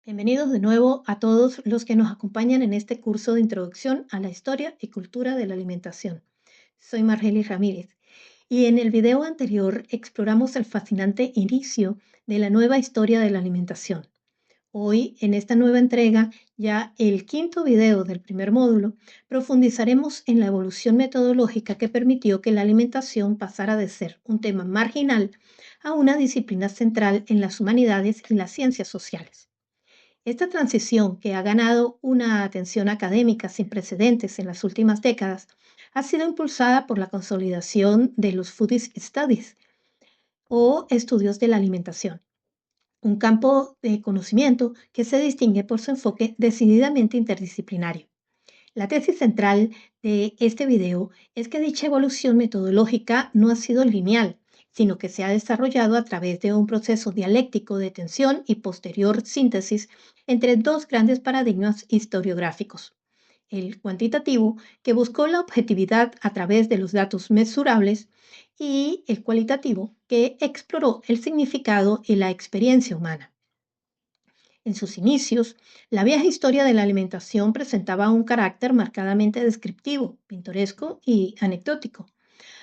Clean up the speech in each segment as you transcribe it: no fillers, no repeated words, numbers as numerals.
Bienvenidos de nuevo a todos los que nos acompañan en este curso de introducción a la historia y cultura de la alimentación. Soy Margely Ramírez y en el video anterior exploramos el fascinante inicio de la nueva historia de la alimentación. Hoy, en esta nueva entrega, ya el quinto video del primer módulo, profundizaremos en la evolución metodológica que permitió que la alimentación pasara de ser un tema marginal a una disciplina central en las humanidades y las ciencias sociales. Esta transición, que ha ganado una atención académica sin precedentes en las últimas décadas, ha sido impulsada por la consolidación de los Food Studies o estudios de la alimentación, un campo de conocimiento que se distingue por su enfoque decididamente interdisciplinario. La tesis central de este video es que dicha evolución metodológica no ha sido lineal, sino que se ha desarrollado a través de un proceso dialéctico de tensión y posterior síntesis entre dos grandes paradigmas historiográficos. El cuantitativo, que buscó la objetividad a través de los datos mesurables, y el cualitativo, que exploró el significado y la experiencia humana. En sus inicios, la vieja historia de la alimentación presentaba un carácter marcadamente descriptivo, pintoresco y anecdótico.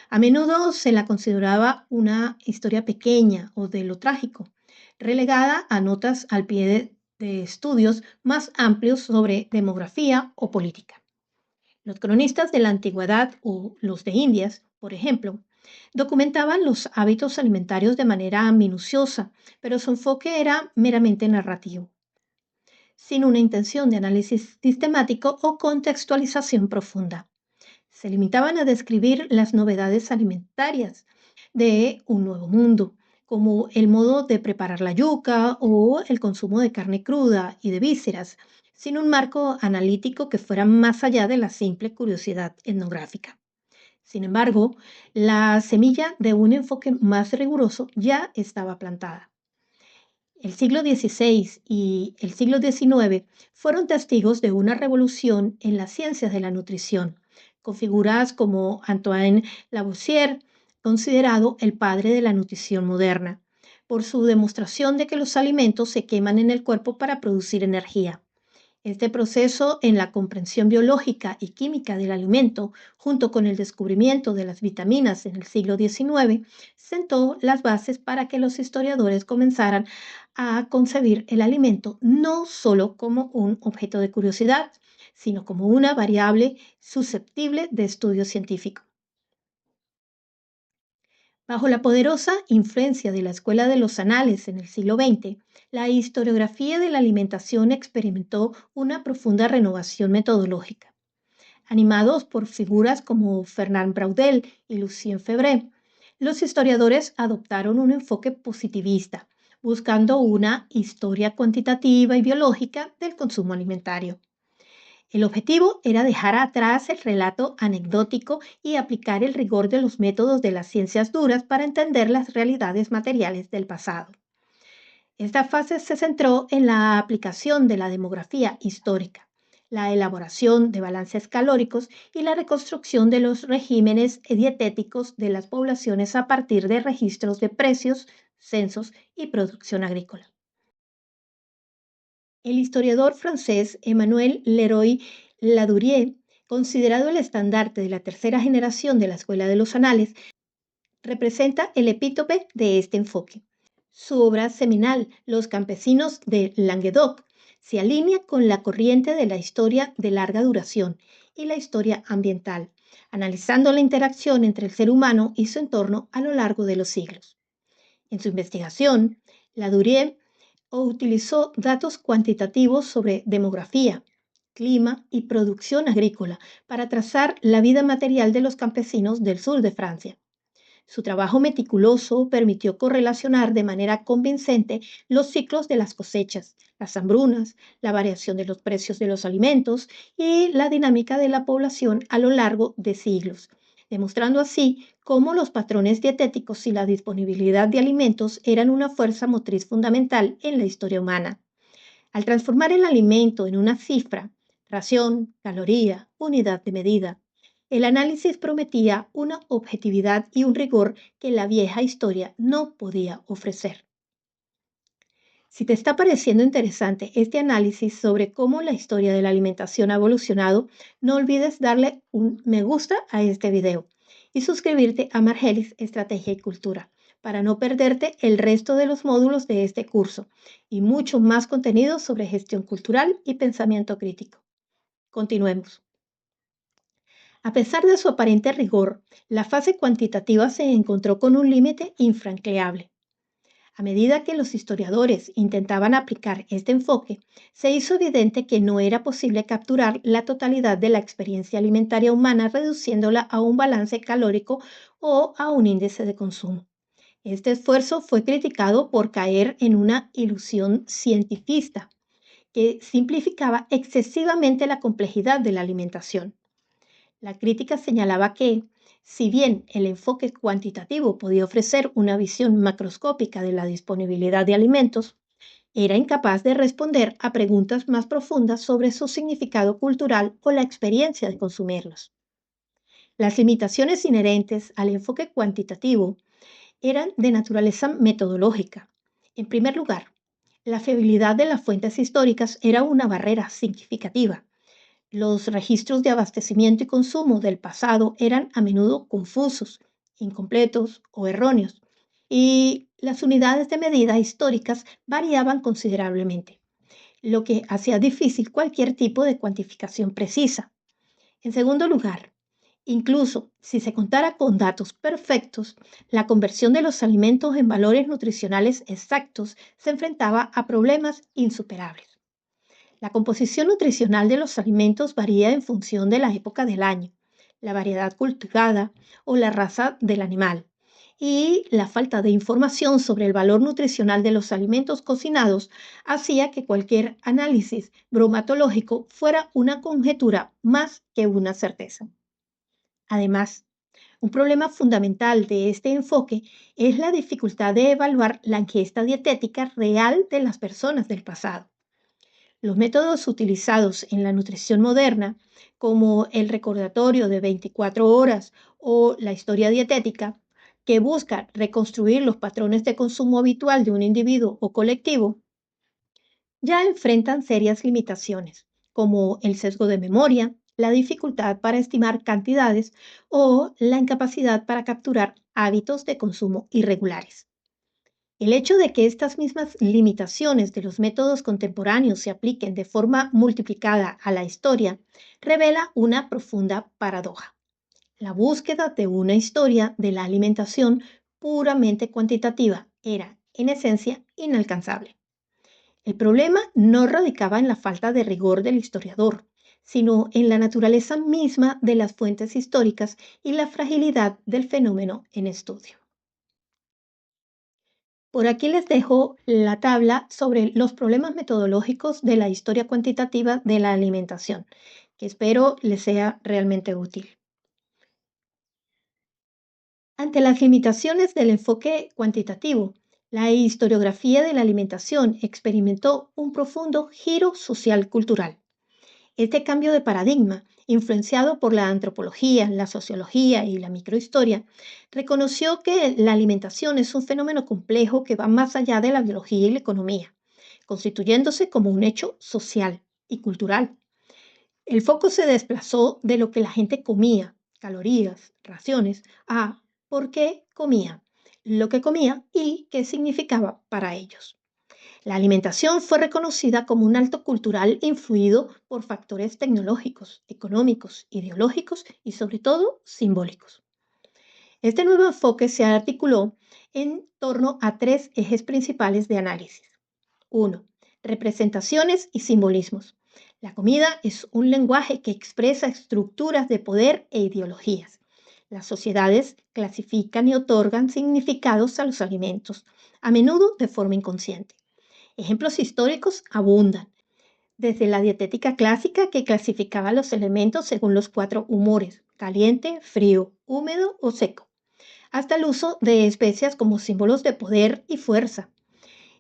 A menudo se la consideraba una historia pequeña o de lo trágico, relegada a notas al pie de estudios más amplios sobre demografía o política. Los cronistas de la antigüedad o los de Indias, por ejemplo, documentaban los hábitos alimentarios de manera minuciosa, pero su enfoque era meramente narrativo, sin una intención de análisis sistemático o contextualización profunda. Se limitaban a describir las novedades alimentarias de un nuevo mundo, como el modo de preparar la yuca o el consumo de carne cruda y de vísceras, sin un marco analítico que fuera más allá de la simple curiosidad etnográfica. Sin embargo, la semilla de un enfoque más riguroso ya estaba plantada. El siglo XVI y el siglo XIX fueron testigos de una revolución en las ciencias de la nutrición, con figuras como Antoine Lavoisier, considerado el padre de la nutrición moderna, por su demostración de que los alimentos se queman en el cuerpo para producir energía. Este proceso en la comprensión biológica y química del alimento, junto con el descubrimiento de las vitaminas en el siglo XIX, sentó las bases para que los historiadores comenzaran a concebir el alimento no solo como un objeto de curiosidad, sino como una variable susceptible de estudio científico. Bajo la poderosa influencia de la Escuela de los Anales en el siglo XX, la historiografía de la alimentación experimentó una profunda renovación metodológica. Animados por figuras como Fernand Braudel y Lucien Febvre, los historiadores adoptaron un enfoque positivista, buscando una historia cuantitativa y biológica del consumo alimentario. El objetivo era dejar atrás el relato anecdótico y aplicar el rigor de los métodos de las ciencias duras para entender las realidades materiales del pasado. Esta fase se centró en la aplicación de la demografía histórica, la elaboración de balances calóricos y la reconstrucción de los regímenes dietéticos de las poblaciones a partir de registros de precios, censos y producción agrícola. El historiador francés Emmanuel Leroy-Ladurie, considerado el estandarte de la tercera generación de la Escuela de los Anales, representa el epítome de este enfoque. Su obra seminal, Los campesinos de Languedoc, se alinea con la corriente de la historia de larga duración y la historia ambiental, analizando la interacción entre el ser humano y su entorno a lo largo de los siglos. En su investigación, Ladurie utilizó datos cuantitativos sobre demografía, clima y producción agrícola para trazar la vida material de los campesinos del sur de Francia. Su trabajo meticuloso permitió correlacionar de manera convincente los ciclos de las cosechas, las hambrunas, la variación de los precios de los alimentos y la dinámica de la población a lo largo de siglos, demostrando así cómo los patrones dietéticos y la disponibilidad de alimentos eran una fuerza motriz fundamental en la historia humana. Al transformar el alimento en una cifra, ración, caloría, unidad de medida, el análisis prometía una objetividad y un rigor que la vieja historia no podía ofrecer. Si te está pareciendo interesante este análisis sobre cómo la historia de la alimentación ha evolucionado, no olvides darle un me gusta a este video y suscribirte a Margelis Estrategia y Cultura para no perderte el resto de los módulos de este curso y mucho más contenido sobre gestión cultural y pensamiento crítico. Continuemos. A pesar de su aparente rigor, la fase cuantitativa se encontró con un límite infranqueable. A medida que los historiadores intentaban aplicar este enfoque, se hizo evidente que no era posible capturar la totalidad de la experiencia alimentaria humana reduciéndola a un balance calórico o a un índice de consumo. Este esfuerzo fue criticado por caer en una ilusión cientifista que simplificaba excesivamente la complejidad de la alimentación. La crítica señalaba que, si bien el enfoque cuantitativo podía ofrecer una visión macroscópica de la disponibilidad de alimentos, era incapaz de responder a preguntas más profundas sobre su significado cultural o la experiencia de consumirlos. Las limitaciones inherentes al enfoque cuantitativo eran de naturaleza metodológica. En primer lugar, la fiabilidad de las fuentes históricas era una barrera significativa. Los registros de abastecimiento y consumo del pasado eran a menudo confusos, incompletos o erróneos, y las unidades de medida históricas variaban considerablemente, lo que hacía difícil cualquier tipo de cuantificación precisa. En segundo lugar, incluso si se contara con datos perfectos, la conversión de los alimentos en valores nutricionales exactos se enfrentaba a problemas insuperables. La composición nutricional de los alimentos varía en función de la época del año, la variedad cultivada o la raza del animal. Y la falta de información sobre el valor nutricional de los alimentos cocinados hacía que cualquier análisis bromatológico fuera una conjetura más que una certeza. Además, un problema fundamental de este enfoque es la dificultad de evaluar la ingesta dietética real de las personas del pasado. Los métodos utilizados en la nutrición moderna, como el recordatorio de 24 horas o la historia dietética, que busca reconstruir los patrones de consumo habitual de un individuo o colectivo, ya enfrentan serias limitaciones, como el sesgo de memoria, la dificultad para estimar cantidades o la incapacidad para capturar hábitos de consumo irregulares. El hecho de que estas mismas limitaciones de los métodos contemporáneos se apliquen de forma multiplicada a la historia revela una profunda paradoja. La búsqueda de una historia de la alimentación puramente cuantitativa era, en esencia, inalcanzable. El problema no radicaba en la falta de rigor del historiador, sino en la naturaleza misma de las fuentes históricas y la fragilidad del fenómeno en estudio. Por aquí les dejo la tabla sobre los problemas metodológicos de la historia cuantitativa de la alimentación, que espero les sea realmente útil. Ante las limitaciones del enfoque cuantitativo, la historiografía de la alimentación experimentó un profundo giro social-cultural. Este cambio de paradigma, influenciado por la antropología, la sociología y la microhistoria, reconoció que la alimentación es un fenómeno complejo que va más allá de la biología y la economía, constituyéndose como un hecho social y cultural. El foco se desplazó de lo que la gente comía, calorías, raciones, a por qué comía, lo que comía y qué significaba para ellos. La alimentación fue reconocida como un acto cultural influido por factores tecnológicos, económicos, ideológicos y sobre todo simbólicos. Este nuevo enfoque se articuló en torno a tres ejes principales de análisis. 1. Representaciones y simbolismos. La comida es un lenguaje que expresa estructuras de poder e ideologías. Las sociedades clasifican y otorgan significados a los alimentos, a menudo de forma inconsciente. Ejemplos históricos abundan, desde la dietética clásica que clasificaba los elementos según los 4 humores, caliente, frío, húmedo o seco, hasta el uso de especias como símbolos de poder y fuerza.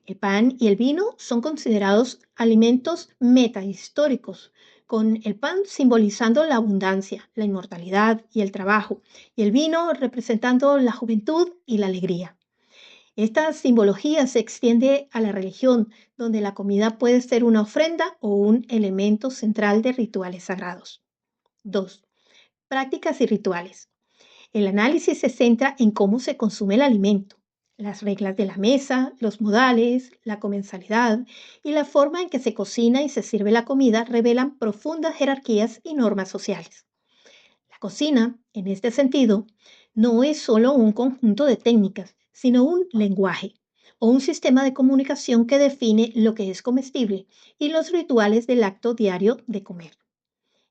El pan y el vino son considerados alimentos metahistóricos, con el pan simbolizando la abundancia, la inmortalidad y el trabajo, y el vino representando la juventud y la alegría. Esta simbología se extiende a la religión, donde la comida puede ser una ofrenda o un elemento central de rituales sagrados. 2. Prácticas y rituales. El análisis se centra en cómo se consume el alimento, las reglas de la mesa, los modales, la comensalidad y la forma en que se cocina y se sirve la comida revelan profundas jerarquías y normas sociales. La cocina, en este sentido, no es solo un conjunto de técnicas, sino un lenguaje o un sistema de comunicación que define lo que es comestible y los rituales del acto diario de comer.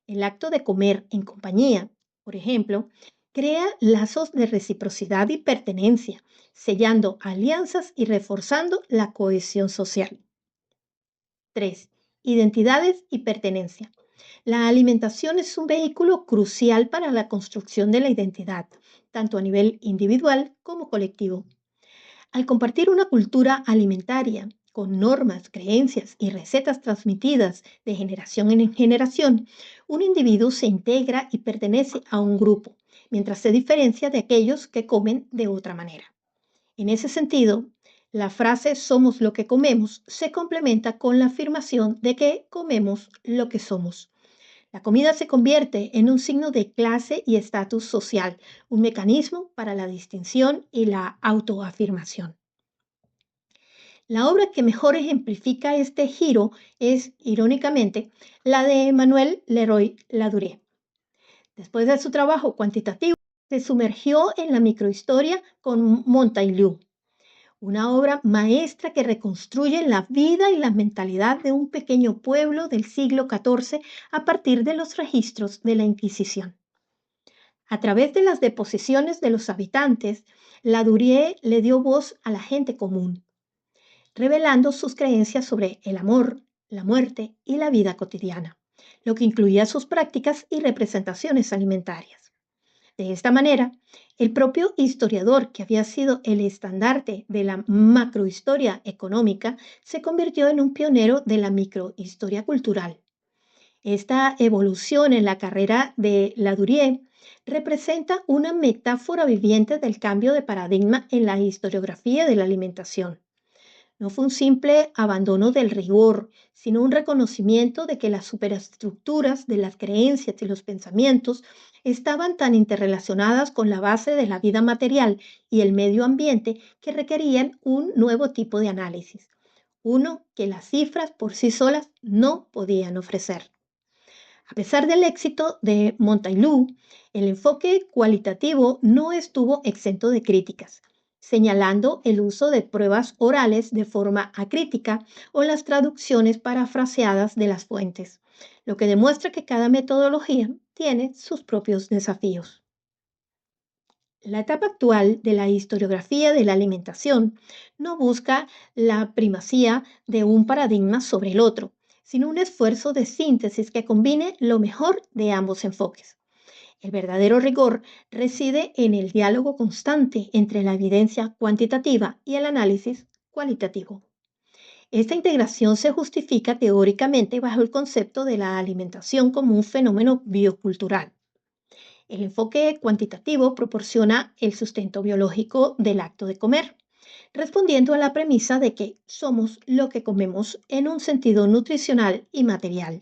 El acto de comer en compañía, por ejemplo, crea lazos de reciprocidad y pertenencia, sellando alianzas y reforzando la cohesión social. 3. Identidades y pertenencia. La alimentación es un vehículo crucial para la construcción de la identidad, tanto a nivel individual como colectivo. Al compartir una cultura alimentaria con normas, creencias y recetas transmitidas de generación en generación, un individuo se integra y pertenece a un grupo, mientras se diferencia de aquellos que comen de otra manera. En ese sentido, la frase somos lo que comemos se complementa con la afirmación de que comemos lo que somos. La comida se convierte en un signo de clase y estatus social, un mecanismo para la distinción y la autoafirmación. La obra que mejor ejemplifica este giro es, irónicamente, la de Emmanuel Leroy-Ladurie. Después de su trabajo cuantitativo, se sumergió en la microhistoria con Montaigu, una obra maestra que reconstruye la vida y la mentalidad de un pequeño pueblo del siglo XIV a partir de los registros de la Inquisición. A través de las deposiciones de los habitantes, Ladurie le dio voz a la gente común, revelando sus creencias sobre el amor, la muerte y la vida cotidiana, lo que incluía sus prácticas y representaciones alimentarias. De esta manera, el propio historiador, que había sido el estandarte de la macrohistoria económica, se convirtió en un pionero de la microhistoria cultural. Esta evolución en la carrera de Ladurie representa una metáfora viviente del cambio de paradigma en la historiografía de la alimentación. No fue un simple abandono del rigor, sino un reconocimiento de que las superestructuras de las creencias y los pensamientos estaban tan interrelacionadas con la base de la vida material y el medio ambiente que requerían un nuevo tipo de análisis, uno que las cifras por sí solas no podían ofrecer. A pesar del éxito de Montaigu, el enfoque cualitativo no estuvo exento de críticas, señalando el uso de pruebas orales de forma acrítica o las traducciones parafraseadas de las fuentes, lo que demuestra que cada metodología tiene sus propios desafíos. La etapa actual de la historiografía de la alimentación no busca la primacía de un paradigma sobre el otro, sino un esfuerzo de síntesis que combine lo mejor de ambos enfoques. El verdadero rigor reside en el diálogo constante entre la evidencia cuantitativa y el análisis cualitativo. Esta integración se justifica teóricamente bajo el concepto de la alimentación como un fenómeno biocultural. El enfoque cuantitativo proporciona el sustento biológico del acto de comer, respondiendo a la premisa de que somos lo que comemos en un sentido nutricional y material.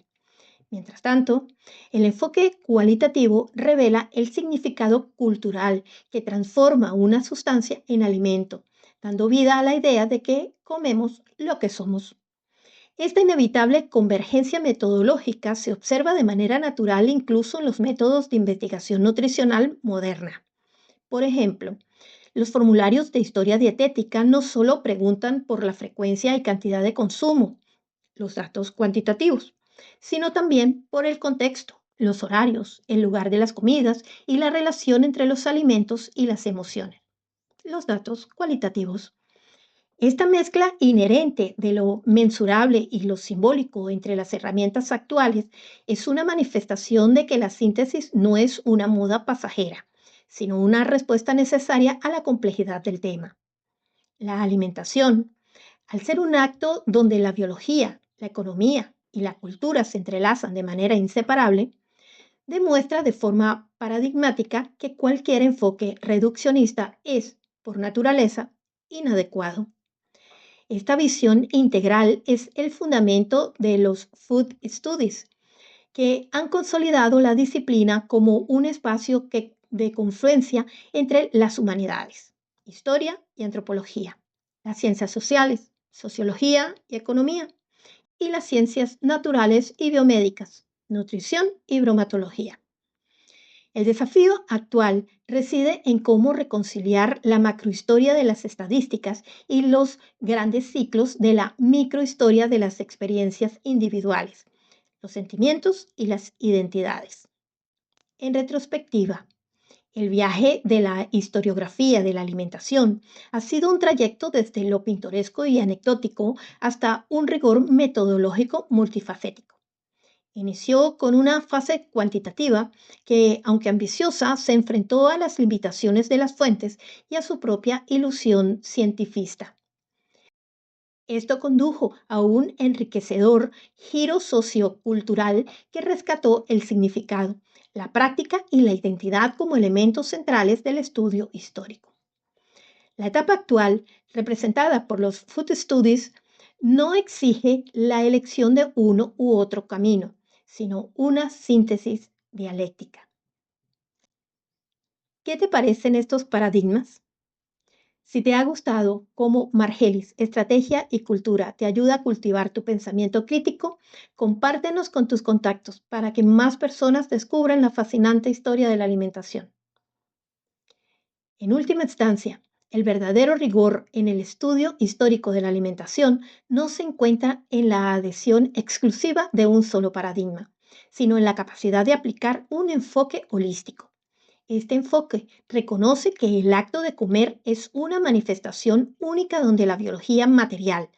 Mientras tanto, el enfoque cualitativo revela el significado cultural que transforma una sustancia en alimento, dando vida a la idea de que comemos lo que somos. Esta inevitable convergencia metodológica se observa de manera natural incluso en los métodos de investigación nutricional moderna. Por ejemplo, los formularios de historia dietética no solo preguntan por la frecuencia y cantidad de consumo, los datos cuantitativos, sino también por el contexto, los horarios, el lugar de las comidas y la relación entre los alimentos y las emociones, los datos cualitativos. Esta mezcla inherente de lo mensurable y lo simbólico entre las herramientas actuales es una manifestación de que la síntesis no es una moda pasajera, sino una respuesta necesaria a la complejidad del tema. La alimentación, al ser un acto donde la biología, la economía y la cultura se entrelazan de manera inseparable, demuestra de forma paradigmática que cualquier enfoque reduccionista es, por naturaleza, inadecuado. Esta visión integral es el fundamento de los Food Studies, que han consolidado la disciplina como un espacio de confluencia entre las humanidades, historia y antropología, las ciencias sociales, sociología y economía, y las ciencias naturales y biomédicas, nutrición y bromatología. El desafío actual reside en cómo reconciliar la macrohistoria de las estadísticas y los grandes ciclos de la microhistoria de las experiencias individuales, los sentimientos y las identidades. En retrospectiva, el viaje de la historiografía de la alimentación ha sido un trayecto desde lo pintoresco y anecdótico hasta un rigor metodológico multifacético. Inició con una fase cuantitativa que, aunque ambiciosa, se enfrentó a las limitaciones de las fuentes y a su propia ilusión cientifista. Esto condujo a un enriquecedor giro sociocultural que rescató el significado, la práctica y la identidad como elementos centrales del estudio histórico. La etapa actual, representada por los Food Studies, no exige la elección de uno u otro camino, sino una síntesis dialéctica. ¿Qué te parecen estos paradigmas? Si te ha gustado cómo Margelis, Estrategia y Cultura te ayuda a cultivar tu pensamiento crítico, compártenos con tus contactos para que más personas descubran la fascinante historia de la alimentación. En última instancia, el verdadero rigor en el estudio histórico de la alimentación no se encuentra en la adhesión exclusiva de un solo paradigma, sino en la capacidad de aplicar un enfoque holístico. Este enfoque reconoce que el acto de comer es una manifestación única donde la biología material,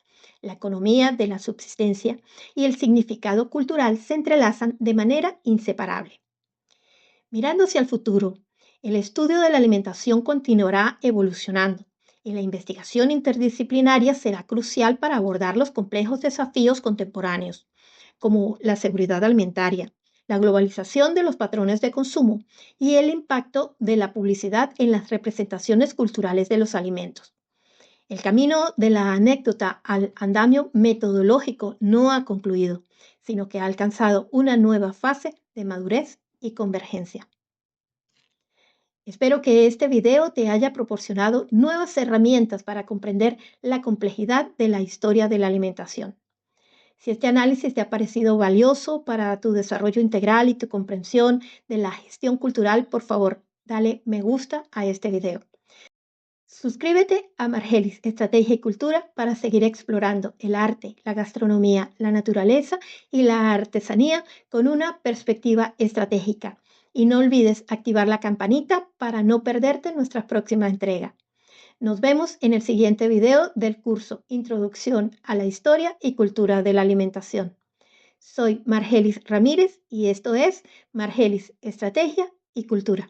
la economía de la subsistencia y el significado cultural se entrelazan de manera inseparable. Mirando hacia el futuro, el estudio de la alimentación continuará evolucionando y la investigación interdisciplinaria será crucial para abordar los complejos desafíos contemporáneos, como la seguridad alimentaria, la globalización de los patrones de consumo y el impacto de la publicidad en las representaciones culturales de los alimentos. El camino de la anécdota al andamio metodológico no ha concluido, sino que ha alcanzado una nueva fase de madurez y convergencia. Espero que este video te haya proporcionado nuevas herramientas para comprender la complejidad de la historia de la alimentación. Si este análisis te ha parecido valioso para tu desarrollo integral y tu comprensión de la gestión cultural, por favor, dale me gusta a este video. Suscríbete a Margelis, Estrategia y Cultura para seguir explorando el arte, la gastronomía, la naturaleza y la artesanía con una perspectiva estratégica. Y no olvides activar la campanita para no perderte nuestra próxima entrega. Nos vemos en el siguiente video del curso Introducción a la Historia y Cultura de la Alimentación. Soy Margelis Ramírez y esto es Margelis, Estrategia y Cultura.